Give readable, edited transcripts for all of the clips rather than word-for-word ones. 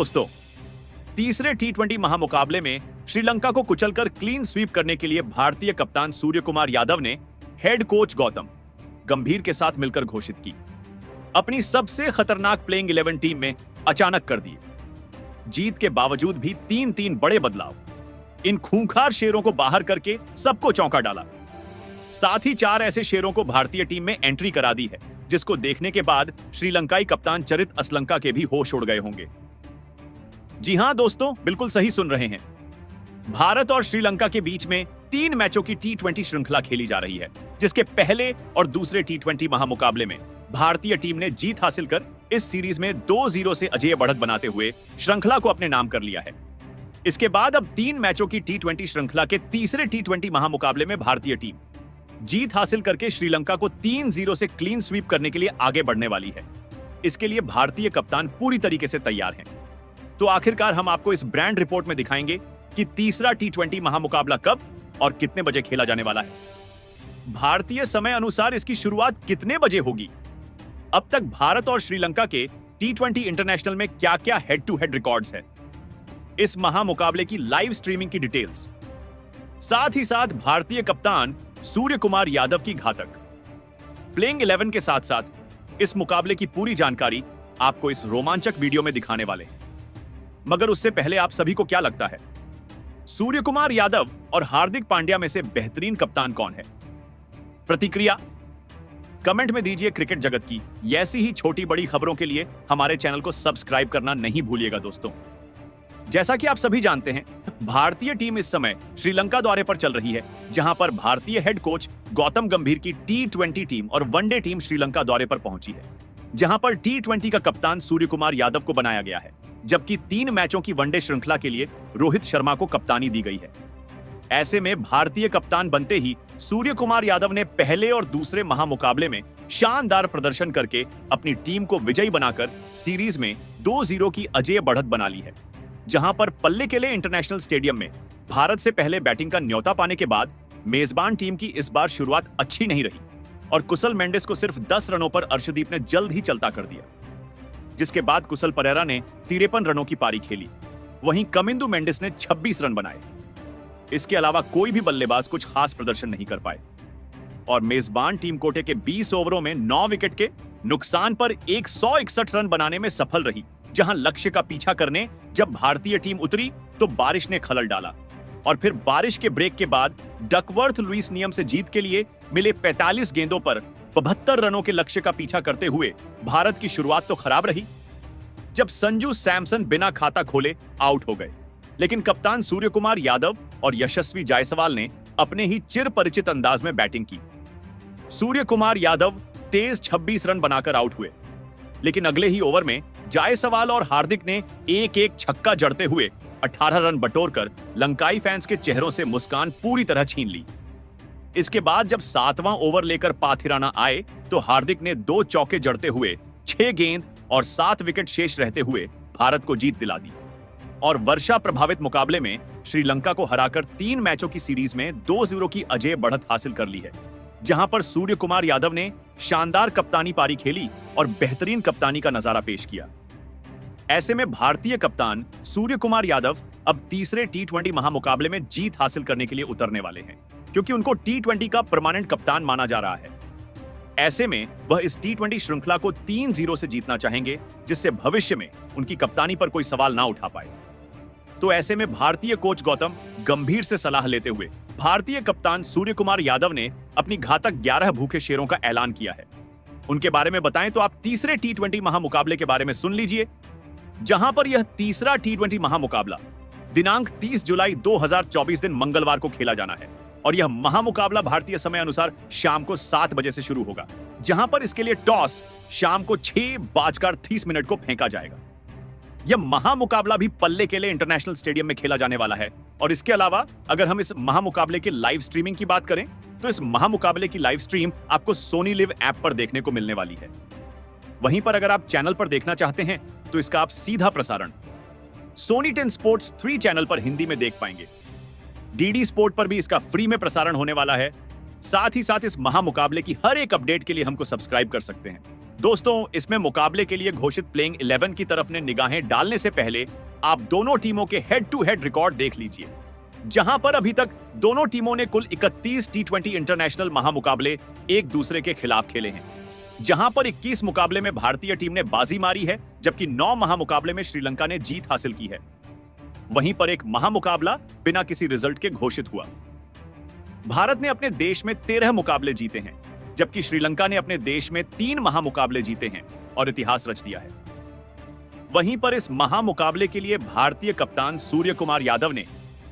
दोस्तों, तीसरे टी20 महामुकाबले में श्रीलंका को कुचलकर क्लीन स्वीप करने के लिए भारतीय कप्तान सूर्य कुमार यादव ने हेड कोच गौतम गंभीर के साथ मिलकर घोषित की अपनी सबसे खतरनाक प्लेइंग 11 टीम में अचानक कर दिए। जीत के बावजूद भी तीन बड़े बदलाव, इन खूंखार शेरों को बाहर करके सबको चौंका डाला। साथ ही 4 ऐसे शेरों को भारतीय टीम में एंट्री करा दी है, जिसको देखने के बाद श्रीलंकाई कप्तान चरित असलंका के भी होश उड़ गए होंगे। जी हां दोस्तों, बिल्कुल सही सुन रहे हैं। भारत और श्रीलंका के बीच में 3 मैचों की टी20 श्रृंखला खेली जा रही है, जिसके पहले और दूसरे टी20 महामुकाबले में भारतीय टीम ने जीत हासिल कर इस सीरीज में 2-0 से अजेय बढ़त बनाते हुए श्रृंखला को अपने नाम कर लिया है। इसके बाद अब 3 मैचों की टी20 श्रृंखला के तीसरे टी20 महामुकाबले में भारतीय टीम जीत हासिल करके श्रीलंका को 3-0 से क्लीन स्वीप करने के लिए आगे बढ़ने वाली है। इसके लिए भारतीय कप्तान पूरी तरीके से तैयार हैं। तो आखिरकार हम आपको इस ब्रांड रिपोर्ट में दिखाएंगे कि तीसरा टी20 महामुकाबला कब और कितने बजे खेला जाने वाला है। भारतीय समय अनुसार इसकी शुरुआत कितने बजे होगी, अब तक भारत और श्रीलंका के टी20 इंटरनेशनल में क्या-क्या हेड टू हेड रिकॉर्ड्स है, इस महामुकाबले की लाइव स्ट्रीमिंग की डिटेल्स, साथ ही साथ भारतीय कप्तान सूर्य कुमार यादव की घातक प्लेइंग 11 के साथ साथ इस मुकाबले की पूरी जानकारी आपको इस रोमांचक वीडियो में दिखाने वाले हैं। मगर उससे पहले आप सभी को क्या लगता है, सूर्य कुमार यादव और हार्दिक पांड्या में से बेहतरीन कप्तान कौन है? प्रतिक्रिया कमेंट में दीजिए। क्रिकेट जगत की ऐसी ही छोटी बड़ी खबरों के लिए हमारे चैनल को सब्सक्राइब करना नहीं भूलिएगा दोस्तों। जैसा कि आप सभी जानते हैं, भारतीय टीम इस समय श्रीलंका दौरे पर चल रही है, जहां पर भारतीय हेड कोच गौतम गंभीर की टी20 टीम और वनडे टीम श्रीलंका दौरे पर पहुंची है, जहां पर टी20 का कप्तान सूर्य कुमार यादव को बनाया गया है, जबकि 3 मैचों की वनडे श्रृंखला के लिए रोहित शर्मा को कप्तानी दी गई है। ऐसे में भारतीय कप्तान बनते ही सूर्य कुमार यादव ने पहले और दूसरे महामुकाबले में शानदार प्रदर्शन करके अपनी टीम को विजयी बनाकर सीरीज में 2-0 की अजेय बढ़त बना ली है। जहां पर पल्लेकेले इंटरनेशनल स्टेडियम में भारत से पहले बैटिंग का न्योता पाने के बाद मेजबान टीम की इस बार शुरुआत अच्छी नहीं रही और कुशल मेंडिस को सिर्फ 10 रनों पर अर्शदीप ने जल्द ही चलता कर दिया, जिसके बाद कुशल परेरा ने 53 रनों की पारी खेली। वहीं कमिंदु मेंडिस ने 26 रन बनाए। इसके अलावा कोई भी बल्लेबाज कुछ खास प्रदर्शन नहीं कर पाए और मेजबान टीम कोटे के 20 ओवरों में 9 विकेट के नुकसान पर 161 रन बनाने में सफल रही। जहां लक्ष्य का पीछा करने जब भारतीय टीम उतरी तो बारिश ने खलल डाला और फिर बारिश के ब्रेक के बाद डकवर्थ लुईस नियम से जीत के लिए मिले 45 गेंदों पर 72 रनों के लक्ष्य का पीछा करते हुए भारत की शुरुआत तो खराब रही, जब संजू सैमसन बिना खाता खोले आउट हो गए। लेकिन कप्तान सूर्य कुमार यादव और यशस्वी जायसवाल ने अपने ही चिर परिचित अंदाज में बैटिंग की। सूर्य कुमार यादव तेज 26 रन बनाकर आउट हुए, लेकिन अगले ही ओवर में जायसवाल और हार्दिक ने एक छक्का जड़ते हुए 18 रन बटोरकर लंकाई फैंस के चेहरों से मुस्कान पूरी तरह छीन ली। इसके बाद जब 7वां ओवर लेकर पाथिराना आए तो हार्दिक ने 2 चौके जड़ते हुए 6 गेंद और 7 विकेट शेष रहते हुए भारत को जीत दिला दी और वर्षा प्रभावित मुकाबले में श्रीलंका को हराकर 3 मैचों की सीरीज में 2-0 की अजेय बढ़त हासिल कर ली है, जहां पर सूर्य कुमार यादव ने शानदार कप्तानी पारी खेली और बेहतरीन कप्तानी का नजारा पेश किया। ऐसे में भारतीय कप्तान सूर्य कुमार यादव अब तीसरे टी20 महामुकाबले में जीत हासिल करने के लिए उतरने वाले हैं, क्योंकि उनको टी20 का परमानेंट कप्तान माना जा रहा है। ऐसे में वह इस टी20 श्रृंखला को 3-0 से जीतना चाहेंगे, जिससे भविष्य में उनकी कप्तानी पर कोई सवाल ना उठा पाए। तो ऐसे में भारतीय कोच गौतम गंभीर से सलाह लेते हुए भारतीय कप्तान सूर्य कुमार यादव ने अपनी घातक 11 भूखे शेरों का ऐलान किया है। उनके बारे में बताएं तो आप तीसरे टी20 महामुकाबले के बारे में सुन लीजिए, जहां पर यह तीसरा टी20 महामुकाबला दिनांक 30 जुलाई 2024 दिन मंगलवार को खेला जाना है और यह महामुकाबला भारतीय समय अनुसार शाम को 7 बजे से शुरू होगा, जहां पर इसके लिए टॉस शाम को 6:30 को फेंका जाएगा। यह महामुकाबला भी पल्लेकेले इंटरनेशनल स्टेडियम में खेला जाने वाला है और इसके अलावा अगर हम इस महामुकाबले के लाइव स्ट्रीमिंग की बात करें तो इस महामुकाबले की लाइव स्ट्रीम आपको सोनी लिव ऐप पर देखने को मिलने वाली है। वहीं पर अगर आप चैनल पर देखना चाहते हैं तो इसका आप सीधा प्रसारण सोनी 10 स्पोर्ट्स 3 चैनल पर हिंदी में देख पाएंगे। डीडी स्पोर्ट पर भी इसका फ्री में प्रसारण होने वाला है। साथ ही साथ इस महामुकाबले की हर एक अपडेट के लिए हमको सब्सक्राइब कर सकते हैं। दोस्तों, इसमें मुकाबले के लिए घोषित प्लेइंग 11 की तरफ ने निगाहें डालने से पहले आप दोनों टीमों के हेड टू हेड रिकॉर्ड देख लीजिए, जहां पर अभी तक दोनों टीमों ने कुल 31 टी20 इंटरनेशनल महामुकाबले एक दूसरे के खिलाफ खेले हैं, जहां पर 21 मुकाबले में भारतीय टीम ने बाजी मारी है, जबकि 9 महामुकाबले में श्रीलंका ने जीत हासिल की है। वहीं पर एक महामुकाबला बिना किसी रिजल्ट के घोषित हुआ। भारत ने अपने देश में 13 मुकाबले जीते हैं, जबकि श्रीलंका ने अपने देश में 3 महामुकाबले जीते हैं और इतिहास रच दिया है। वहीं पर इस महामुकाबले के लिए भारतीय कप्तान सूर्य कुमार यादव ने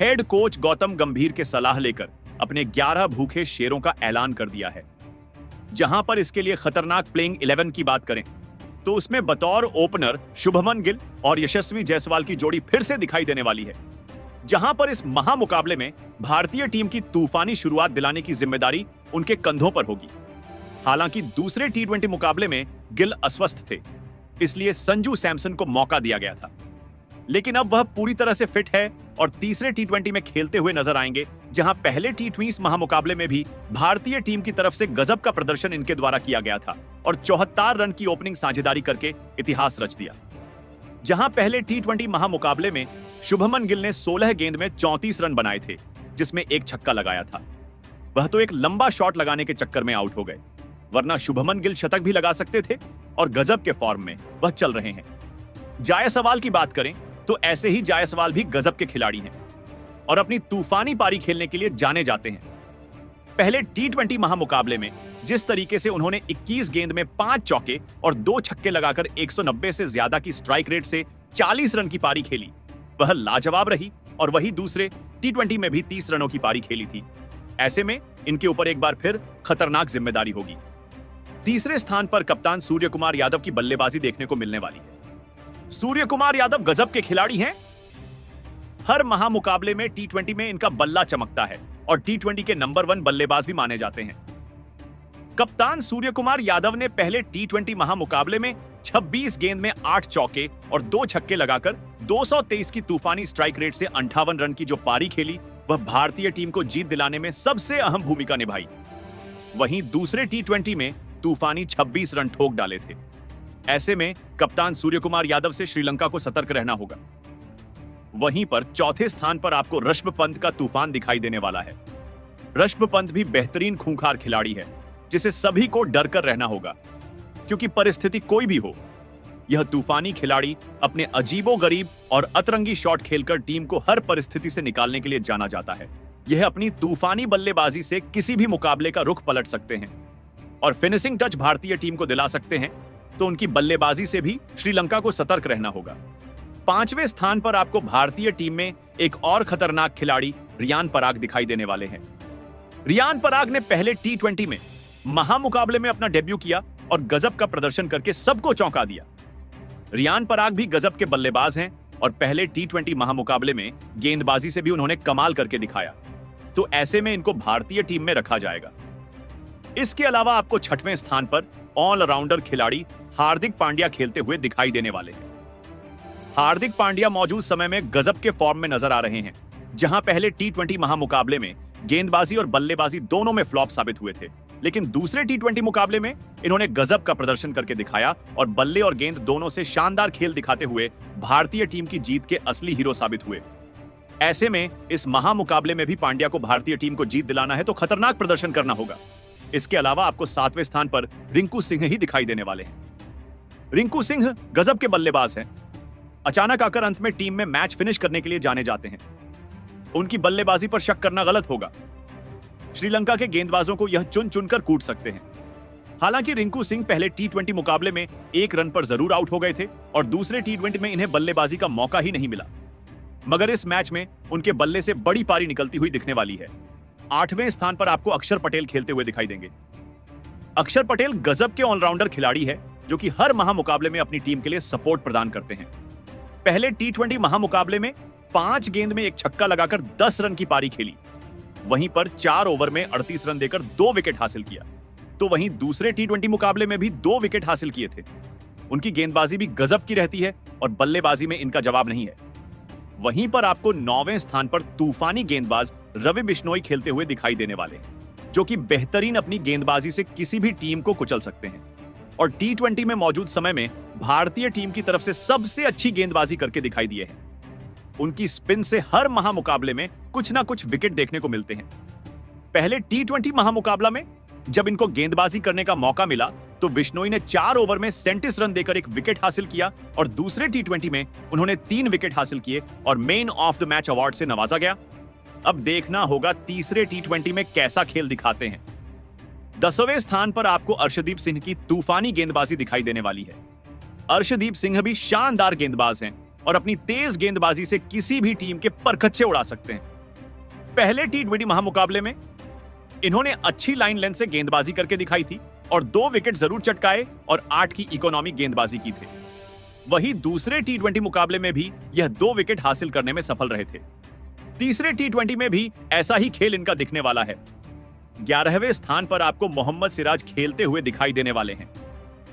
हेड कोच गौतम गंभीर के सलाह लेकर अपने 11 भूखे शेरों का ऐलान कर दिया है। जहां पर इसके लिए खतरनाक प्लेइंग 11 की बात करें तो उसमें बतौर ओपनर शुभमन गिल और यशस्वी जायसवाल की जोड़ी फिर से दिखाई देने वाली है। जहां पर इस महामुकाबले में भारतीय टीम की तूफानी शुरुआत दिलाने की जिम्मेदारी उनके कंधों पर होगी। हालांकि दूसरे टी20 मुकाबले में गिल अस्वस्थ थे, इसलिए संजू सैमसन को मौका दिया गया था, लेकिन अब वह पूरी तरह से फिट है और तीसरे टी20 में खेलते हुए नजर आएंगे, जहां पहले टी20 महामुकाबले में भी भारतीय टीम की तरफ से गजब का प्रदर्शन इनके द्वारा किया गया था और 74 रन की ओपनिंग साझेदारी करके इतिहास रच दिया। जहां पहले टी20 महामुकाबले में शुभमन गिल ने 16 गेंद में 34 रन बनाए थे, जिसमें एक छक्का लगाया था। वह तो एक लंबा शॉट लगाने के चक्कर में आउट हो गए, वरना शुभमन गिल शतक भी लगा सकते थे और गजब के फॉर्म में वह चल रहे हैं। जायसवाल की बात करें तो ऐसे ही जायसवाल भी गजब के खिलाड़ी हैं और अपनी तूफानी पारी खेलने के लिए जाने जाते हैं। पहले टी20 महामुकाबले में जिस तरीके से उन्होंने 21 गेंद में 5 चौके और 2 छक्के लगाकर 190 से ज्यादा की स्ट्राइक रेट से 40 रन की पारी खेली, वह लाजवाब रही और वही दूसरे टी20 में भी 30 रनों की पारी खेली थी। ऐसे में इनके ऊपर एक बार फिर खतरनाक जिम्मेदारी होगी। तीसरे स्थान पर कप्तान सूर्य कुमार यादव की बल्लेबाजी देखने को मिलने वाली है। सूर्य कुमार यादव गजब के खिलाड़ी हैं। हर महामुकाबले में टी20 में इनका बल्ला चमकता है और टी20 के नंबर 1 बल्लेबाज भी माने जाते हैं। कप्तान सूर्य कुमार यादव ने पहले टी20 महामुकाबले में 26 गेंद में 8 चौके और 2 छक्के लगाकर 223 की तूफानी स्ट्राइक रेट से 58 रन की जो पारी खेली, वह भारतीय टीम को जीत दिलाने में सबसे अहम भूमिका निभाई। वहीं दूसरे टी20 में तूफानी 26 रन ठोक डाले थे। ऐसे में कप्तान सूर्य कुमार यादव से श्रीलंका को सतर्क रहना होगा। वहीं पर चौथे स्थान पर आपको ऋषभ पंत का तूफान दिखाई देने वाला है। ऋषभ पंत भी बेहतरीन खूंखार खिलाड़ी है, जिसे सभी को डर कर रहना होगा, क्योंकि परिस्थिति कोई भी हो, यह तूफानी खिलाड़ी अपने अजीबोगरीब और अतरंगी शॉट खेलकर टीम को हर परिस्थिति से निकालने के लिए जाना जाता है। यह अपनी तूफानी बल्लेबाजी से किसी भी मुकाबले का रुख पलट सकते हैं और फिनिशिंग टच भारतीय टीम को दिला सकते हैं, तो उनकी बल्लेबाजी से भी श्रीलंका को सतर्क रहना होगा। 5वें स्थान पर आपको भारतीय टीम में एक और खतरनाक खिलाड़ी रियान पराग दिखाई देने वाले हैं। रियान पराग ने पहले टी20 में महामुकाबले में अपना डेब्यू किया और गजब का प्रदर्शन करके सबको चौंका दिया। रियान पराग भी गजब के बल्लेबाज हैं और पहले टी20 महामुकाबले में गेंदबाजी से भी उन्होंने कमाल करके दिखाया, तो ऐसे में इनको भारतीय टीम में रखा जाएगा। इसके अलावा आपको 6वें स्थान पर ऑलराउंडर खिलाड़ी हार्दिक पांड्या खेलते हुए दिखाई देने वाले हैं। हार्दिक पांड्या मौजूद समय में गजब के फॉर्म में नजर आ रहे हैं, जहां पहले टी20 महामुकाबले में गेंदबाजी और बल्लेबाजी दोनों में फ्लॉप साबित हुए थे, लेकिन दूसरे टी20 मुकाबले में इन्होंने गजब का प्रदर्शन करके दिखाया और बल्ले और गेंद दोनों से शानदार खेल दिखाते हुए भारतीय टीम की जीत के असली हीरो साबित हुए। ऐसे में इस महामुकाबले में भी पांड्या को भारतीय टीम को जीत दिलाना है तो खतरनाक प्रदर्शन करना होगा। इसके अलावा आपको 7वें स्थान पर रिंकू सिंह ही दिखाई देने वाले हैं। रिंकू सिंह गजब के बल्लेबाज हैं। अचानक आकर अंत में टीम में मैच फिनिश करने के लिए जाने जाते हैं। उनकी बल्लेबाजी पर शक करना गलत होगा। श्रीलंका के गेंदबाजों को यह चुन चुनकर कूट सकते हैं। हालांकि रिंकू सिंह पहले टी20 मुकाबले में 1 रन पर जरूर आउट हो गए थे और दूसरे टी20 में इन्हें बल्लेबाजी का मौका ही नहीं मिला, मगर इस मैच में उनके बल्ले से बड़ी पारी निकलती हुई दिखने वाली है। 8वें स्थान पर आपको अक्षर पटेल खेलते हुए दिखाई देंगे। अक्षर पटेल गजब के ऑलराउंडर खिलाड़ी है, जो कि हर महामुकाबले में अपनी टीम के लिए सपोर्ट प्रदान करते हैं। पहले टी20 महामुकाबले में 5 गेंद में 1 छक्का लगाकर 10 रन की पारी खेली, वहीं पर 4 ओवर में 38 रन देकर 2 विकेट हासिल किया। तो वहीं दूसरे टी20 मुकाबले में भी 2 विकेट हासिल किए थे। उनकी गेंदबाजी भी गजब की रहती है और बल्लेबाजी में इनका जवाब नहीं है। वहीं पर आपको 9वें स्थान पर तूफानी गेंदबाज रवि बिश्नोई खेलते हुए दिखाई देने वाले हैं, जो कि बेहतरीन अपनी गेंदबाजी से किसी भी टीम को कुचल सकते हैं। और टी20 में मौजूद समय में भारतीय टीम की तरफ से सबसे अच्छी गेंदबाजी करके दिखाई दिए हैं। उनकी स्पिन से हर महामुकाबले में कुछ ना कुछ विकेट देखने को मिलते हैं। पहले टी20 महामुकाबला में जब इनको गेंदबाजी करने का मौका मिला तो बिश्नोई ने 4 ओवर में 37 रन देकर एक विकेट हासिल किया और दूसरे टी20 में उन्होंने 3 विकेट हासिल किए और man of the match award से नवाजा गया। अब देखना होगा तीसरे टी20 में कैसा खेल दिखाते हैं। 10वें स्थान पर आपको अर्शदीप सिंह की तूफानी गेंदबाजी दिखाई देने वाली है। अर्शदीप सिंह भी शानदार गेंदबाज हैं और अपनी तेज गेंदबाजी से किसी भी टीम के परखच्चे उड़ा सकते हैं। पहले टी20 महामुकाबले में इन्होंने अच्छी लाइन लेंथ से गेंदबाजी करके दिखाई थी और 2 विकेट जरूर चटकाए और 8 की इकोनॉमी गेंदबाजी की थी। वहीं दूसरे टी20 मुकाबले में भी यह 2 विकेट हासिल करने में सफल रहे थे। तीसरे टी20 में भी ऐसा ही खेल इनका दिखने वाला है। 11वें स्थान पर आपको मोहम्मद सिराज खेलते हुए दिखाई देने वाले हैं।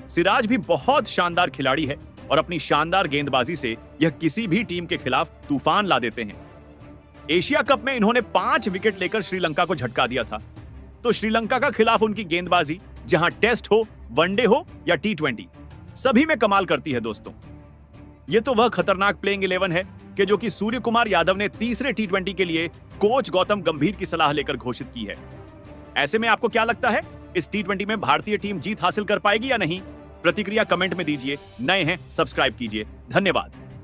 सिराज भी बहुत शानदार खिलाड़ी है और अपनी शानदार गेंदबाजी से यह किसी भी टीम के खिलाफ तूफान ला देते हैं। एशिया कप में इन्होंने 5 विकेट लेकर श्रीलंका को झटका दिया था। तो श्रीलंका का खिलाफ उनकी गेंदबाजी जहां टेस्ट हो, वनडे हो या टी20, सभी में कमाल करती है दोस्तों। यह तो वह खतरनाक प्लेइंग 11 है कि जो कि सूर्य कुमार यादव ने तीसरे टी20 के लिए कोच गौतम गंभीर की सलाह लेकर घोषित की है। ऐसे में आपको क्या लगता है, इस टी20 में भारतीय टीम जीत हासिल कर पाएगी या नहीं? प्रतिक्रिया कमेंट में दीजिए। नए हैं सब्सक्राइब कीजिए। धन्यवाद।